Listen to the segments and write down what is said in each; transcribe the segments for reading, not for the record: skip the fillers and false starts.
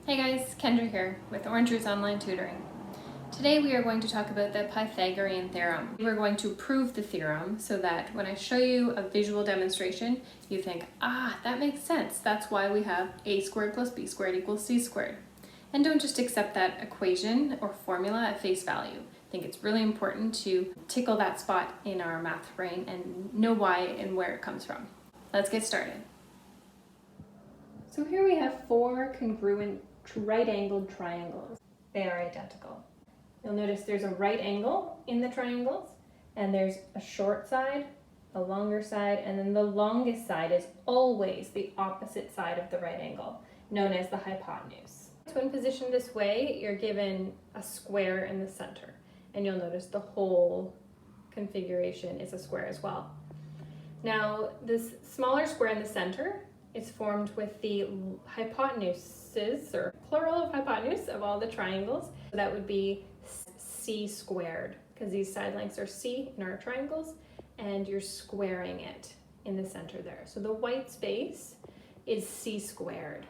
Hey guys, Kendra here with Orange Juice Online Tutoring. Today we are going to talk about the Pythagorean theorem. We're going to prove the theorem so that when I show you a visual demonstration, you think, that makes sense. That's why we have a squared plus b squared equals c squared. And don't just accept that equation or formula at face value. I think it's really important to tickle that spot in our math brain and know why and where it comes from. Let's get started. So here we have four congruent right-angled triangles. They are identical. You'll notice there's a right angle in the triangles, and there's a short side, a longer side, and then the longest side is always the opposite side of the right angle, known as the hypotenuse. So when positioned this way, you're given a square in the center, and you'll notice the whole configuration is a square as well. Now, this smaller square in the center is formed with the hypotenuses, or plural of hypotenuse, of all the triangles. So that would be c squared, because these side lengths are c in our triangles, and you're squaring it in the center there. So the white space is c squared.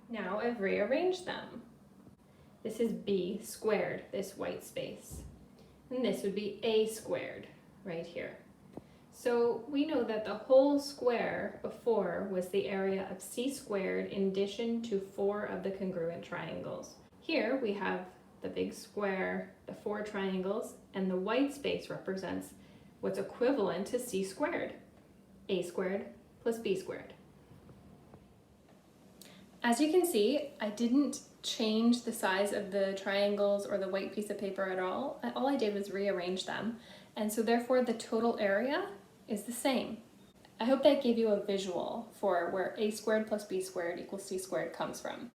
Now I've rearranged them. This is b squared, this white space. And this would be a squared right here. So we know that the whole square before was the area of c squared in addition to 4 of the congruent triangles. Here we have the big square, the 4 triangles, and the white space represents what's equivalent to c squared, a squared plus b squared. As you can see, I didn't change the size of the triangles or the white piece of paper at all. All I did was rearrange them, and so therefore the total area is the same. I hope that gave you a visual for where a squared plus b squared equals c squared comes from.